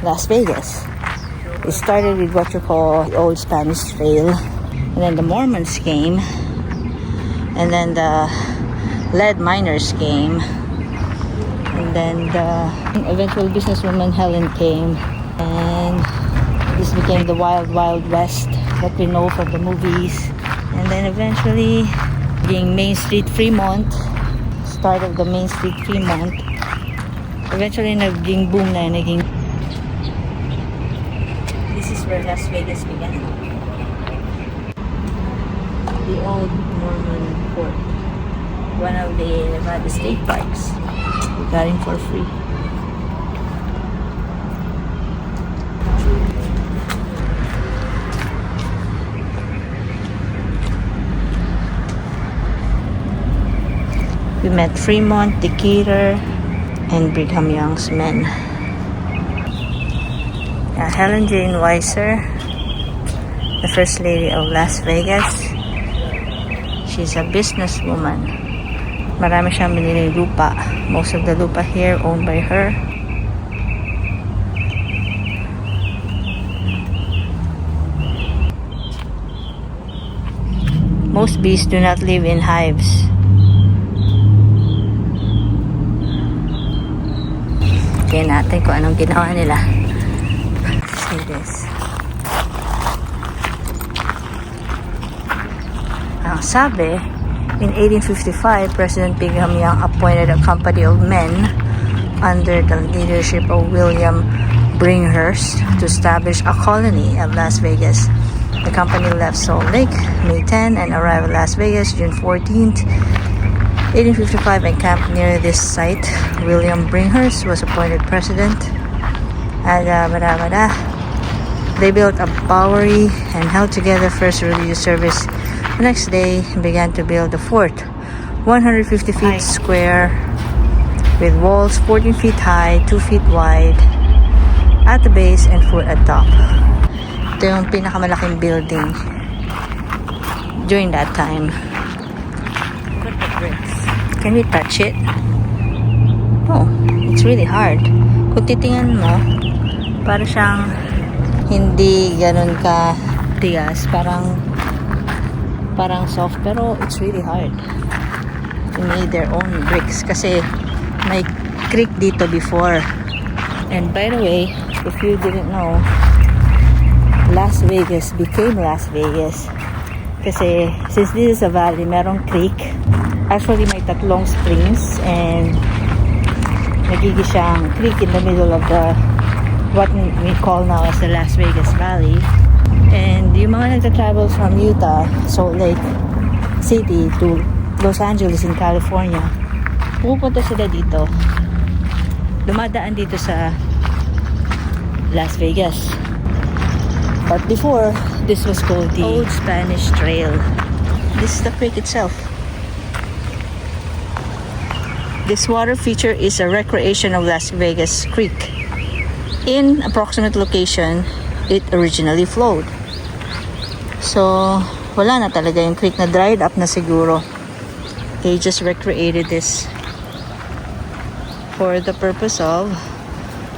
Las Vegas. It started with what you call the Old Spanish Trail, and then the Mormons came, and then the lead miners came, and then the eventual businesswoman Helen came, and this became the Wild Wild West that we know from the movies. And then eventually being Main Street Fremont, start of the Main Street Fremont, eventually naging boom na, naging. This is where Las Vegas began. The old Mormon fort, one of the Nevada state parks. We got in for free. We met Fremont, Decatur, and Brigham Young's men. Helen Jane Weiser, the First Lady of Las Vegas. She's a businesswoman. Marami siyang biniling lupa. Most of the lupa here owned by her. Most bees do not live in hives. Tingnan natin kung anong ginawa nila. See this. Ang sabi, in 1855, President Brigham Young appointed a company of men under the leadership of William Bringhurst to establish a colony at Las Vegas. The company left Salt Lake May 10 and arrived at Las Vegas June 14th. 1855 and camped near this site. William Bringhurst was appointed president. They built a Bowery and held together first religious service. The next day began to build the fort, 150 feet square, with walls 14 feet high, 2 feet wide at the base and foot at top. Ito yung pinakamalaking building during that time. Look at the bricks. Can we touch it? Oh, it's really hard. Kung titingnan mo, para siyang hindi ganun ka tigas, parang soft, pero it's really hard. They made their own bricks kasi may creek dito before. And by the way, if you didn't know, Las Vegas became Las Vegas kasi since this is a valley, merong creek. Actually, may tatlong springs and nagiging siyang creek in the middle of the what we call now as the Las Vegas Valley. And yung mga nagta-travel from Utah, Salt Lake City to Los Angeles in California, pupunta sila dito. Dumadaan dito sa Las Vegas. But before, this was called the Old Spanish Trail. This is the creek itself. This water feature is a recreation of Las Vegas Creek. In approximate location, it originally flowed. So, wala na talaga yung creek na dried up na siguro. They just recreated this for the purpose of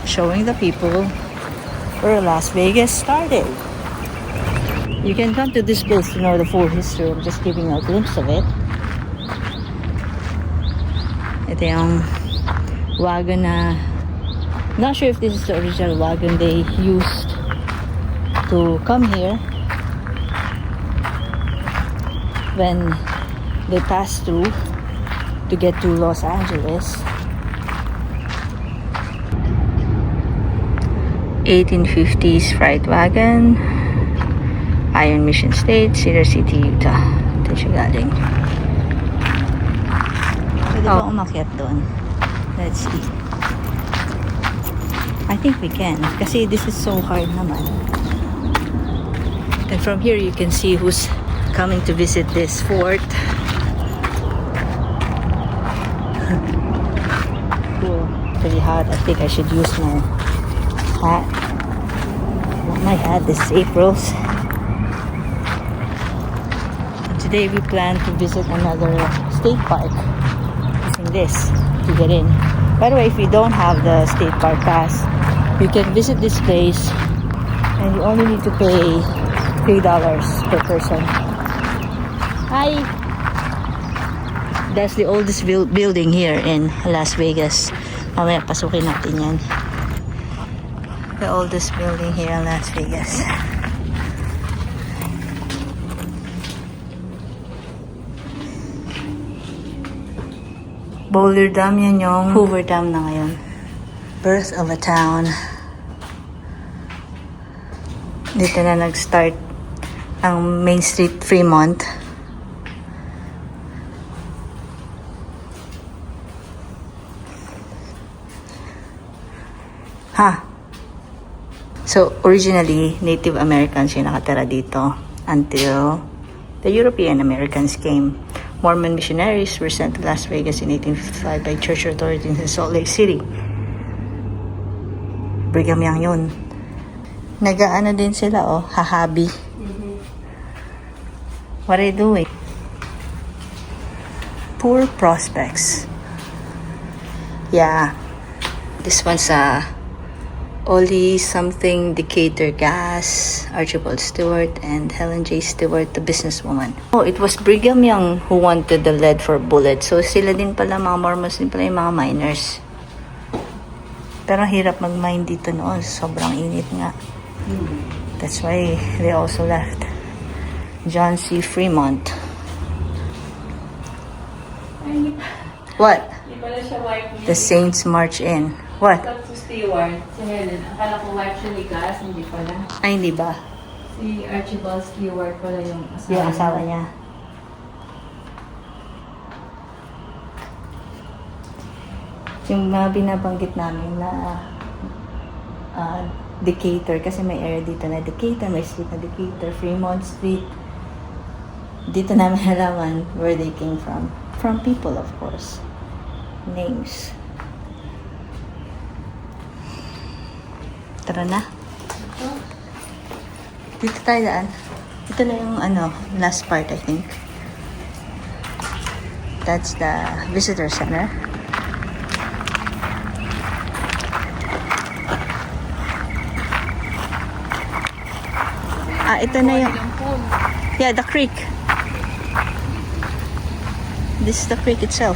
showing the people where Las Vegas started. You can come to this place to know the full history. I'm just giving you a glimpse of it. Ito yung wagon na, not sure if this is the original wagon they used to come here when they passed through to get to Los Angeles. 1850s freight wagon, Iron Mission State, Cedar City, Utah. Ito siya galing. Pwede ba umakyat doon? Let's see. I think we can kasi this is so hard naman. And from here you can see who's coming to visit this fort. Cool. Pretty hot. I think I should use my hat. Not my hat, this is April's. And today we plan to visit another state park using this to get in. By the way, if you don't have the state park pass, You can visit this place and you only need to pay $3 per person. Hi! That's the oldest building here in Las Vegas. Mamaya pasukin natin yan. The oldest building here in Las Vegas. Boulder Dam, yan yung Hoover Dam na ngayon. Birth of a town. Dito na nag-start ang Main Street, Fremont. So, originally, Native Americans yung nakatira dito until the European Americans came. Mormon missionaries were sent to Las Vegas in 1855 by church authorities in Salt Lake City. Brigham Young yun. Nag-ano din sila, hahabi. What are you doing? Poor prospects. Yeah. This one's Ollie something Decatur Gas, Archibald Stewart, and Helen J. Stewart, the businesswoman. Oh, it was Brigham Young who wanted the lead for bullets. So sila din pala, mga Mormons din pala yung mga miners. Pero hirap mag-mine dito noon. Sobrang init nga. That's why they also left. John C. Fremont. What? The Saints march in. What? Stewart, si Helen. Akala ko wife siya ni Gas, hindi pala. Ay, hindi ba? Si Archibald Stewart pala yung asawa. Yung asawa niya. Yung mga binabanggit namin na Decatur, kasi may area dito na Decatur, may street na Decatur, Fremont Street. Dito namin nalaman where they came from. From people, of course. Names. Tara na. Dito tayo daan. Ito na yung last part, I think. That's the visitor center. Ito na yung... Yeah, the creek. This is the creek itself.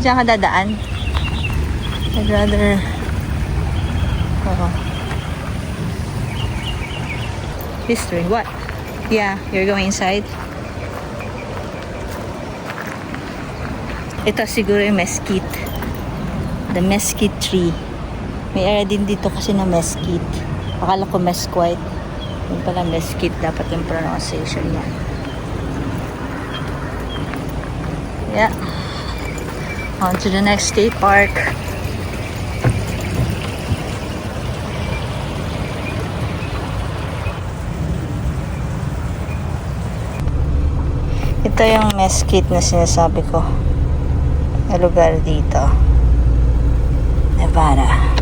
Diyan ka dadaan. I'd rather... History, what? Yeah, you're going inside? Ito siguro yung mesquite. The mesquite tree. May area din dito kasi na mesquite. Akala ko mesquite. Yung pala mesquite, dapat yung pronunciation niya. Yeah. On to the next state park. Ito yung mesquite na sinasabi ko. Na lugar dito. Nevada.